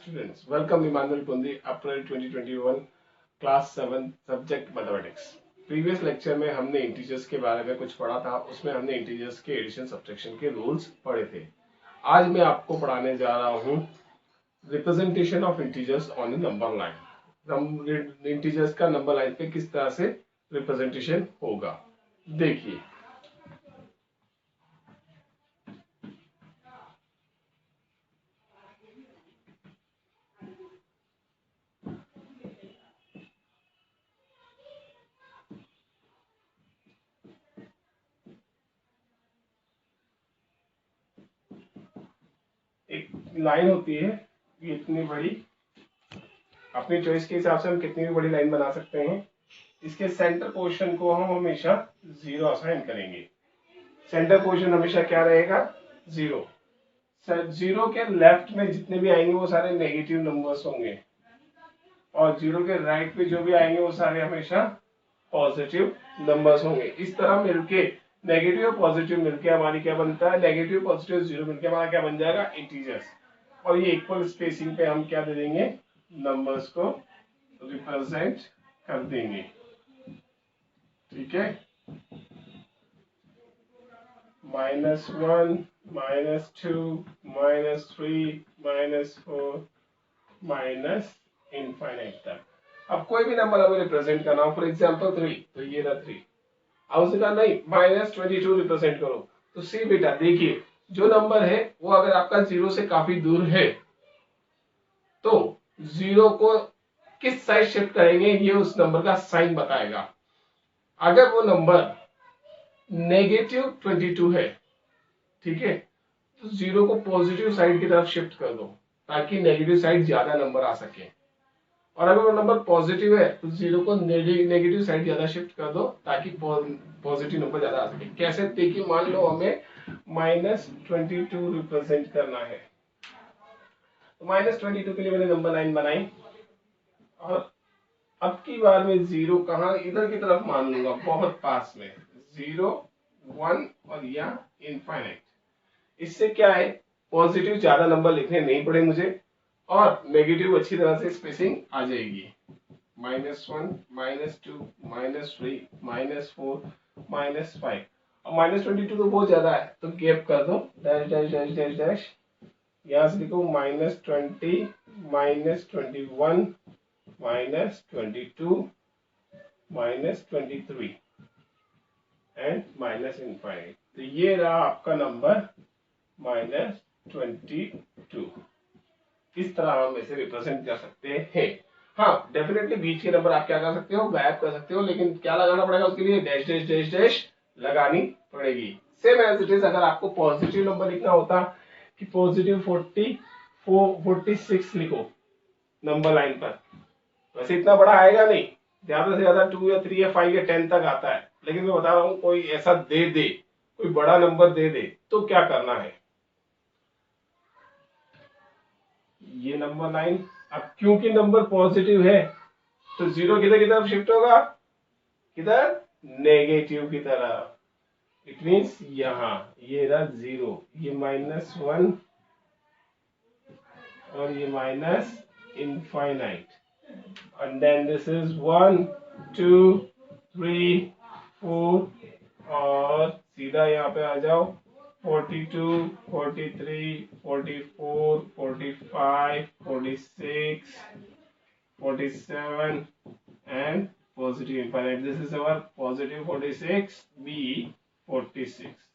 students, welcome Emmanuel Pundi, April 2021, class 7 subject mathematics. Previous lecture में हमने integers के बारे में कुछ पढ़ा था, उसमें हमने इंटीजर्स के एडिशन सब्ट्रैक्शन के रूल्स पढ़े थे। आज मैं आपको पढ़ाने जा रहा हूँ representation of integers on A number line. Integers का नंबर लाइन पे किस तरह से रिप्रेजेंटेशन होगा, देखिए। एक लाइन होती है ये इतनी बड़ी, अपनी चॉइस के हिसाब से हम कितनी भी बड़ी लाइन बना सकते हैं। इसके सेंटर पोर्शन को हम हमेशा 0 असाइन करेंगे। सेंटर पोर्शन हमेशा क्या रहेगा? 0। 0 के लेफ्ट में जितने भी आएंगे वो सारे नेगेटिव नंबर्स होंगे, और 0 के राइट पे जो भी आएंगे वो सारे हमेशा पॉजिटिव नंबर्स होंगे। इस तरह मिलके नेगेटिव और पॉजिटिव मिलके हमारी क्या बनता है? नेगेटिव पॉजिटिव 0 मिलके हमारा क्या बन जाएगा? इंटीजर्स। और ये इक्वल स्पेसिंग पे हम क्या दे देंगे? नंबर्स को रिप्रेजेंट कर देंगे। ठीक है, -1, -2, -3, -4, माइनस इनफाइनाइट तक। अब कोई भी नंबर हमें रिप्रेजेंट करना हो, फॉर एग्जाम्पल 3, तो ये रहा 3। अब उसने कहा नहीं -22 रिप्रेजेंट करो, तो सी बेटा देखिए, जो नंबर है वो अगर आपका 0 से काफी दूर है तो 0 को किस साइड शिफ्ट करेंगे ये उस नंबर का साइन बताएगा। अगर वो नंबर -22 है, ठीक है, तो 0 को पॉजिटिव साइड की तरफ शिफ्ट कर दो ताकि नेगेटिव साइड ज्यादा नंबर आ सके। और अगर वो नंबर पॉजिटिव है तो 0 को नेगेटिव साइड ज्यादा शिफ्ट कर दो ताकि पॉजिटिव नंबर ज्यादा आ सके। कैसे? देखिए, मान लो हमें -22 रिप्रेजेंट करना है, तो -22 के लिए मैंने नंबर लाइन बनाई, और अब की बार में 0 कहाँ? इधर की तरफ मान लूंगा, बहुत पास में, 0, 1 और या इनफाइनाइट। इससे क्या है? पॉजिटिव ज्यादा नंबर लिखने नहीं पड़े मुझे, और नेगेटिव अच्छी तरह से स्पेसिंग आ जाएगी। -1, -2, -3, -4, -5। और -22 तो बहुत ज्यादा है, तो गैप कर दो, dash dash dash dash dash. यहां से लिखो -20, -21, -22, -23 एंड -इनफाइनाइट। तो ये रहा आपका नंबर -22। इस तरह हम इसे रिप्रेजेंट कर सकते हैं। हाँ, डेफिनेटली बीच के नंबर आप क्या कर सकते हो? गायब कर सकते हो, लेकिन क्या लगाना पड़ेगा उसके लिए? डैश डैश डैश डैश लगानी पड़ेगी। सेम एज इट इज, अगर आपको पॉजिटिव नंबर लिखना होता कि +46 लिखो नंबर लाइन पर, वैसे इतना बड़ा आएगा नहीं, ज्यादा से ज्यादा 2 या 3 या 5 या 10 तक आता है, लेकिन मैं बता रहा हूं कोई ऐसा दे दे, कोई बड़ा नंबर दे दे, तो क्या करना है? ये नंबर लाइन, अब क्योंकि नंबर पॉजिटिव है तो 0 किधर की तरफ शिफ्ट होगा? किधर? नेगेटिव की तरफ। इट मीन्स यहां ये रहा 0, ये -1 और ये -infinite, and then this is 1, 2, 3, 4, और सीधा यहाँ पे आ जाओ 42, 43, 44, 45, 46, 47 and positive infinite. This is our positive 46, B 46।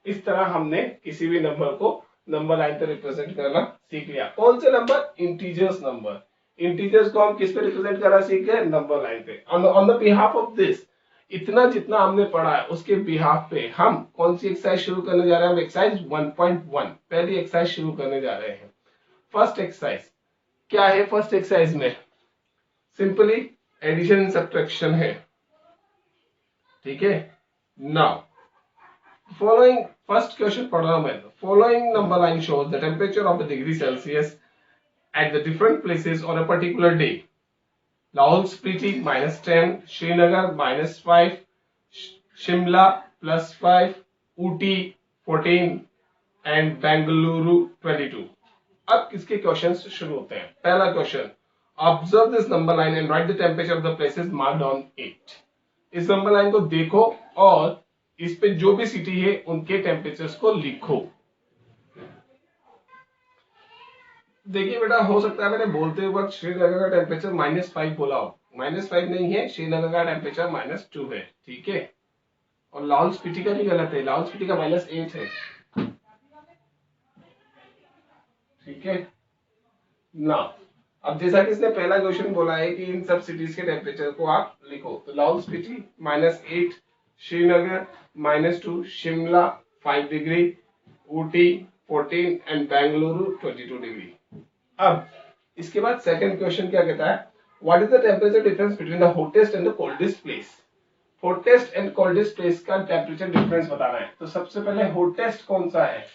इस तरह हमने किसी भी नंबर को नंबर लाइन पे रिप्रेजेंट करना सीख लिया। कौन से नंबर? Integers number. इंटीजर्स को हम किस पे रिप्रेजेंट करना सीख गए? नंबर लाइन पे। On the behalf of this, इतना जितना हमने पढ़ा है उसके बिहाफ पे हम कौन सी एक्सरसाइज शुरू करने जा रहे हैं? हम एक्सरसाइज 1.1 पहली एक्सरसाइज शुरू करने जा रहे हैं। फर्स्ट एक्सरसाइज क्या है? फर्स्ट एक्सरसाइज में सिंपली एडिशन एंड सब्ट्रैक्शन है, ठीक है। नाउ फॉलोइंग, फर्स्ट क्वेश्चन पढ़ रहा हूं मैं। Following number line shows the temperature of the degree Celsius at the different places on a particular day. Lahore Spiti -10, Srinagar -5, Shimla +5, Ooty 14 and Bengaluru 22. अब किसके question शुरू होते हैं। पहला question, observe this number line and right the temperature of the places marked on it. इस number line को देखो और इस पे जो भी सिटी है उनके टेम्परेचर्स को लिखो। देखिए बेटा, हो सकता है मैंने बोलते वक्त श्रीनगर का टेम्परेचर -5 बोला हो, -5 नहीं है, श्रीनगर का टेम्परेचर -2 है, ठीक है। और लाहौल स्पीति का भी गलत है, लाहौल स्पीति का -8 है, ठीक है ना। अब जैसा कि इसने पहला क्वेश्चन बोला है कि इन सब सिटीज के टेम्परेचर को आप लिखो, तो Lahaul Spiti -8, Srinagar -2, Shimla 5 degree, Ooty 14 and Bengaluru 22 degree. अब इसके बाद सेकंड क्वेश्चन क्या कहता है, what is the temperature difference between the hottest and the coldest place. Hottest and coldest place का टेम्परेचर डिफरेंस बताना है। तो सबसे पहले हॉटेस्ट कौन सा है,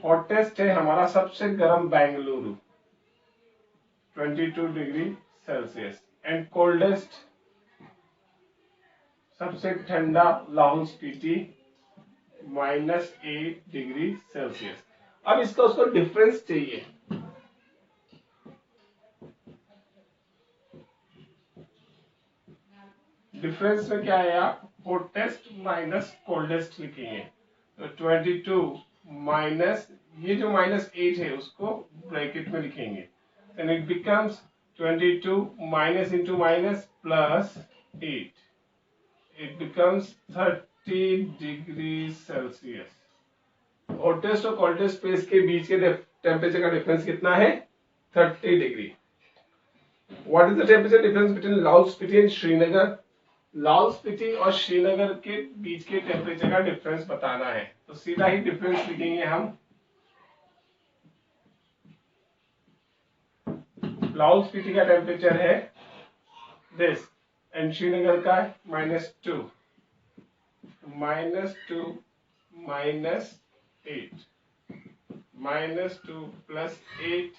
हॉटेस्ट है हमारा सबसे गर्म Bengaluru 22 degree Celsius, and coldest सबसे ठंडा लाहौल स्पीति -8 डिग्री सेल्सियस। अब इसका उसको डिफरेंस चाहिए। डिफरेंस में क्या है, आप हॉटेस्ट माइनस कोल्डेस्ट लिखेंगे, तो 22 माइनस ये जो -8 है उसको ब्रैकेट में लिखेंगे, then it becomes 22 minus into minus plus 8, it becomes 30 degree Celsius. Hottest और कोल्डेस्ट प्लेस के बीच के टेम्परेचर का डिफरेंस कितना है, 30 degree. What is the temperature difference between Lahaul Spiti and Srinagar. Lahaul Spiti और श्रीनगर के बीच के टेम्परेचर का डिफरेंस बताना है, तो सीधा ही डिफरेंस लिखेंगे हम। लाहौल स्पीति का टेम्परेचर है दिस एंड श्रीनगर का -2, -2 -8, -2 प्लस 8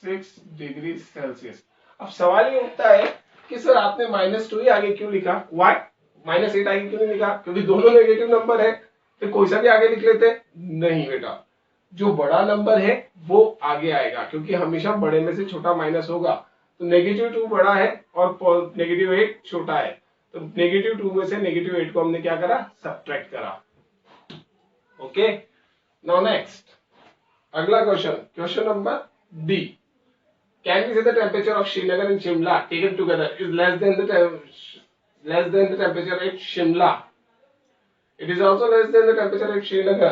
6 डिग्री सेल्सियस। अब सवाल ये उठता है कि सर आपने -2 ही आगे क्यों लिखा, वाई -8 आगे क्यों नहीं लिखा, क्योंकि दोनों नेगेटिव नंबर है, तो कोई सा भी आगे लिख लेते। नहीं बेटा, जो बड़ा नंबर है वो आगे आएगा, क्योंकि हमेशा बड़े में से छोटा माइनस होगा। तो -2 बड़ा है और -8 छोटा है, तो -2 में से -8 को हमने क्या करा, सब्ट्रैक्ट करा। ओके, नाउ नेक्स्ट अगला question, question number D. Can we say the temperature of Srinagar and Shimla taken together is less than the temperature at Shimla? It is also less than the temperature at Srinagar.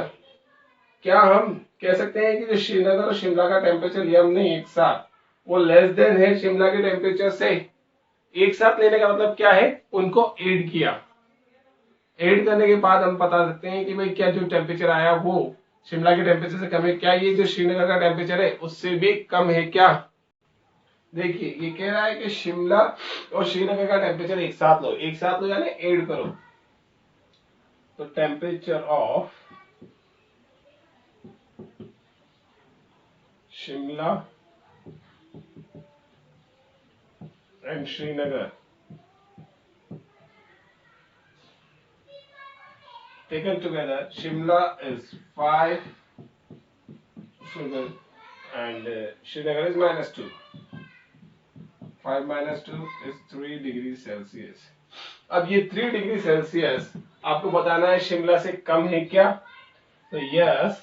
क्या हम कह सकते हैं कि जो श्रीनगर और शिमला का temperature लिया हमने एक साथ, वो लेस देन है शिमला के टेम्परेचर से। एक साथ लेने का मतलब क्या है, उनको ऐड किया, ऐड करने के बाद हम बता सकते हैं कि भाई क्या जो टेम्परेचर आया वो शिमला के टेम्परेचर से कम है क्या, ये जो श्रीनगर का टेम्परेचर है उससे भी कम है क्या। देखिए ये कह रहा है कि शिमला और श्रीनगर का टेम्परेचर एक साथ लो यानी ऐड करो। तो temperature of Shimla and Srinagar taken together, Shimla is 5 and Srinagar is -2. 5 - 2 is 3 degree Celsius. अब ये 3 डिग्री सेल्सियस आपको बताना है शिमला से कम है क्या, तो yes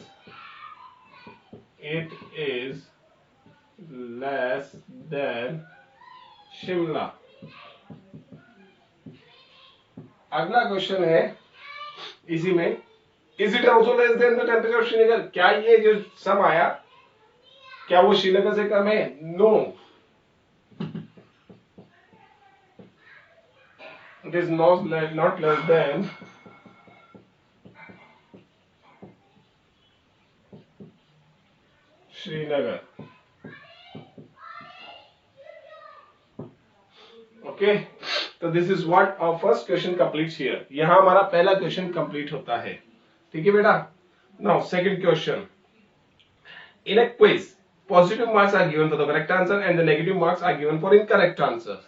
it is less than Shimla. अगला क्वेश्चन है इसी में, is it also less than the temperature of Srinagar. क्या ये जो सम आया क्या वो श्रीनगर से कम है, no, it is not less than Srinagar. Okay, तो this is what our first question completes here. यहां हमारा पहला क्वेश्चन कंप्लीट होता है, ठीक है बेटा। Now second question, in a quiz positive marks are given for the correct answer and the negative marks are given for incorrect answer.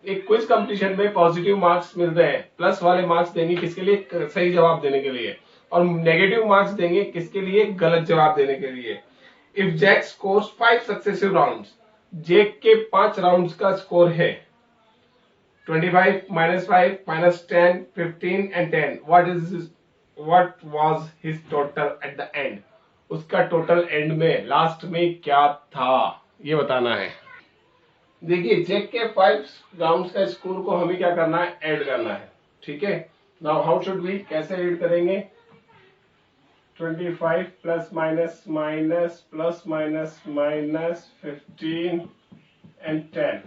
एक quiz competition में पॉजिटिव मार्क्स मिल रहे हैं, प्लस वाले मार्क्स देंगे किसके लिए, सही जवाब देने के लिए, और नेगेटिव मार्क्स देंगे किसके लिए? गलत जवाब देने के लिए। If Jack scores 5 successive rounds, Jack के 5 राउंड्स का स्कोर है 25 -5 -10 15 and 10, what was his total at the end? उसका टोटल एंड में लास्ट में क्या था ये बताना है। देखिए जैक के 5 राउंड्स का स्कोर को हमें क्या करना है? ऐड करना है। ठीक है, नाउ हाउ शुड वी, कैसे ऐड करेंगे? 25 plus minus minus plus minus minus 15 and 10।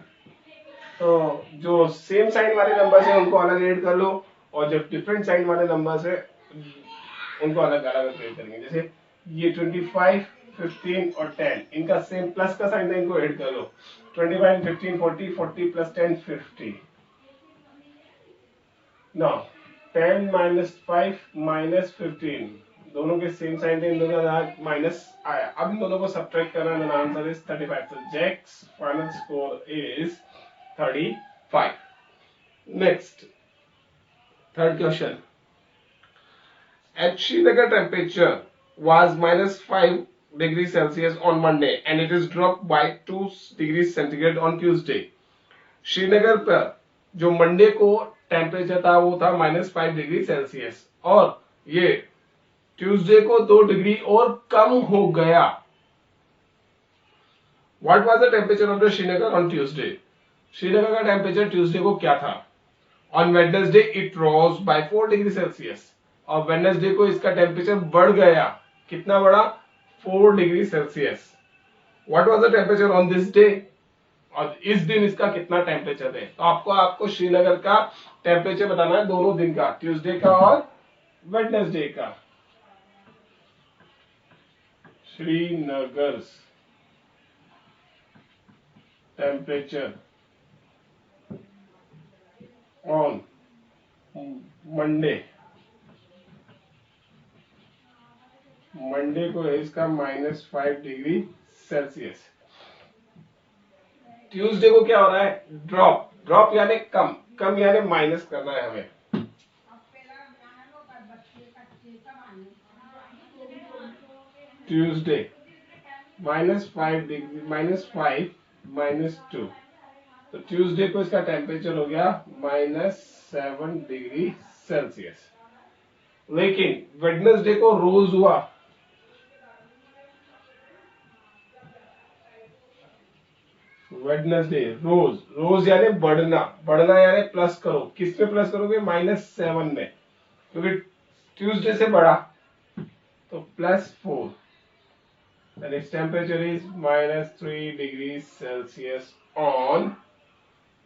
तो जो सेम साइन वाले नंबर्स है उनको अलग ऐड कर लो, और जो डिफरेंट साइन वाले नंबर्स है उनको अलग अलग ऐड करेंगे। जैसे ये 25 15 और 10, इनका सेम प्लस का साइन था, इनको ऐड कर लो। 25 15 40 40 प्लस 10 50। नाउ 10 माइनस 5 माइनस 15, दोनों के सेम साइन थे, इन दोनों का माइनस आया। अब इन दोनों को सब्ट्रैक्ट करना है, आंसर इज 35। तो Jack's final score is 35। Next, third question. At Srinagar temperature was -5 degrees Celsius on Monday and it is dropped by 2 degrees centigrade on Tuesday. Srinagar पर जो मंडे को टेम्परेचर था वो था -5 डिग्री सेल्सियस, और ये ट्यूसडे को 2 डिग्री और कम हो गया। What was the temperature of the Srinagar on Tuesday? Srinagar का टेम्परेचर ट्यूसडे को क्या था? On Wednesday it rose by 4 degree Celsius, और वेडनेसडे को इसका टेम्परेचर बढ़ गया। कितना बढ़ा? 4 degree Celsius. What was the temperature on this day? और इस दिन इसका कितना टेम्परेचर है? तो आपको श्रीनगर का टेम्परेचर बताना है, दोनों दिन का, ट्यूसडे का और वेडनेसडे का। श्रीनगर टेम्परेचर ऑन मंडे को है इसका -5 डिग्री सेल्सियस। ट्यूसडे को क्या हो रहा है? ड्रॉप यानी कम यानी माइनस करना है हमें। ट्यूसडे -5 डिग्री -2, तो ट्यूसडे को इसका टेम्परेचर हो गया -7 डिग्री सेल्सियस। लेकिन वेडनेसडे को रोज हुआ, वेडनेसडे रोज यानी बढ़ना यानी प्लस करो। किस में प्लस करोगे? -7 में, क्योंकि ट्यूसडे से बढ़ा तो +4, and its temperature is -3 degrees Celsius on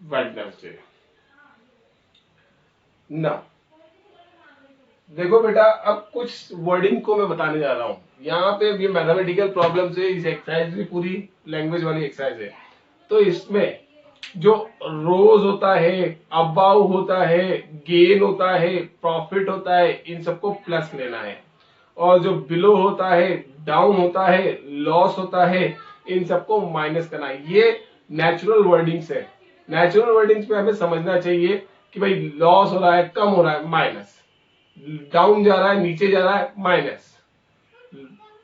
Wednesday. Now, देखो बेटा, अब कुछ वर्डिंग को मैं बताने जा रहा हूं। यहाँ पे ये मैथमेटिकल प्रॉब्लम से इस एक्सरसाइज की पूरी लैंग्वेज वाली एक्सरसाइज है। तो इसमें जो रोज होता है, अबाउ होता है, गेन होता है, प्रॉफिट होता है, इन सबको प्लस लेना है, और जो बिलो होता है, डाउन होता है, लॉस होता है, इन सबको माइनस करना है। ये नेचुरल वर्डिंग्स है। नेचुरल वर्डिंग्स में हमें समझना चाहिए कि भाई लॉस हो रहा है, कम हो रहा है, माइनस, डाउन जा रहा है, नीचे जा रहा है, माइनस,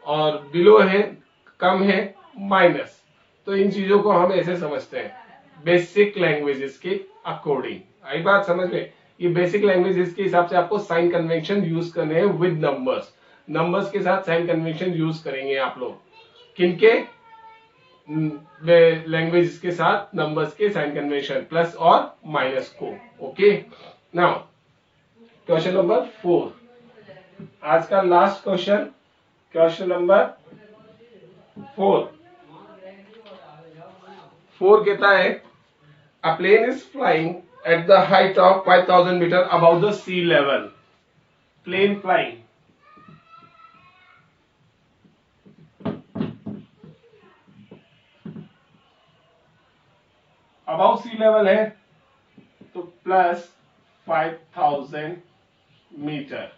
और बिलो है, कम है, माइनस। तो इन चीजों को हम ऐसे समझते हैं बेसिक लैंग्वेजेस के अकॉर्डिंग। आई बात समझ में? ये बेसिक लैंग्वेजेस के हिसाब से आपको साइन कन्वेंशन यूज करने हैं विद नंबर्स के साथ साइन कन्वेंशन यूज करेंगे आप लोग। किनके? लैंग्वेज के साथ नंबर्स के साइन कन्वेंशन, प्लस और माइनस को। ओके, नाउ क्वेश्चन नंबर 4, आज का लास्ट क्वेश्चन नंबर 4 कहता है a plane is flying at the height of 5000 meter about the sea level. Plane flying about sea level है, तो +5000 meter.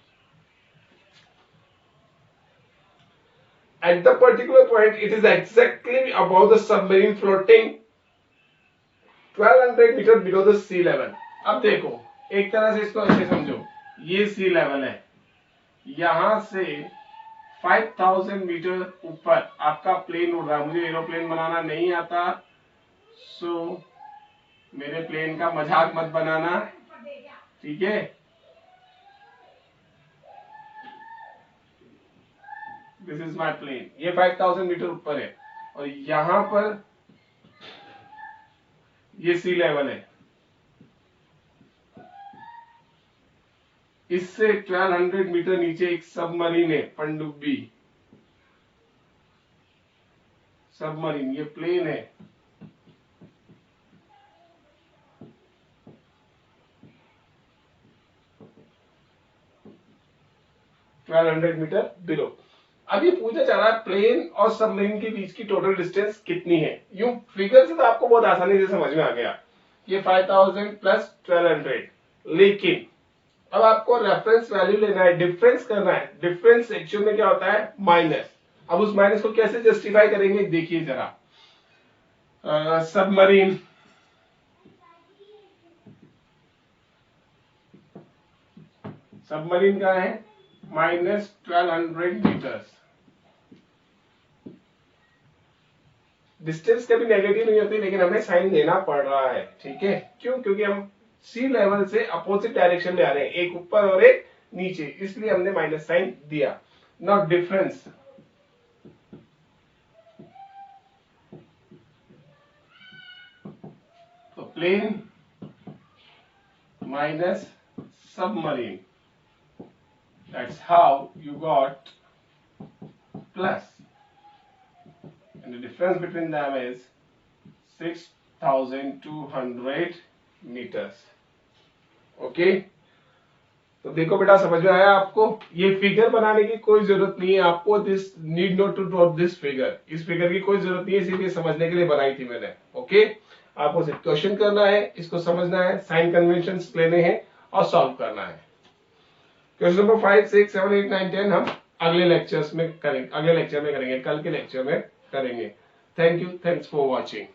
At the particular point, it is exactly above the submarine floating 1200 metre below the sea level. अब देखो, एक तरह से इसको ऐसे समझो, ये सी लेवल है, यहां से 5000 मीटर ऊपर आपका प्लेन उड़ रहा है। मुझे एरोप्लेन बनाना नहीं आता, सो मेरे प्लेन का मजाक मत बनाना, ठीक है। दिस इज माई प्लेन, ये 5000 मीटर ऊपर है और यहां पर ये सी लेवल है। इससे 1200 मीटर नीचे एक सबमरीन है, पनडुब्बी सबमरीन। ये प्लेन है, ट्वेल्व 1200 मीटर बिलो। अब ये पूछा जा रहा है प्लेन और सबमरीन के बीच की टोटल डिस्टेंस कितनी है। यूं फिगर से तो आपको बहुत आसानी से समझ में आ गया, ये 5000 प्लस 1200। लेकिन अब आपको रेफरेंस वैल्यू लेना है, डिफरेंस करना है। डिफरेंस एक्चुअल में क्या होता है, माइनस। अब उस माइनस को कैसे जस्टिफाई करेंगे, देखिए जरा। सबमरीन सबमरीन का है माइनस 1200 मीटर्स। डिस्टेंस कभी नेगेटिव नहीं होती, लेकिन हमें साइन देना पड़ रहा है, ठीक है। क्यों, क्योंकि हम सी लेवल से अपोजिट डायरेक्शन में आ रहे हैं, एक ऊपर और एक नीचे, इसलिए हमने माइनस साइन दिया। नॉट डिफरेंस, तो plane minus submarine, that's how you got plus, and the difference between them is 6200 meters. Okay, तो देखो बेटा, समझ में आया आपको। ये फिगर बनाने की कोई जरूरत नहीं है आपको, this need not to draw this figure. इस फिगर की कोई जरूरत नहीं है, सिर्फ ये समझने के लिए बनाई थी मैंने। ओके, आपको सिर्फ क्वेश्चन करना है, इसको समझना है, साइन कन्वेंशंस लेने हैं और सॉल्व करना है। क्वेश्चन नंबर 5, 6, 7, 8, 9, 10 हम अगले लेक्चर में करेंगे, कल के लेक्चर में करेंगे। Thank you, thanks for watching.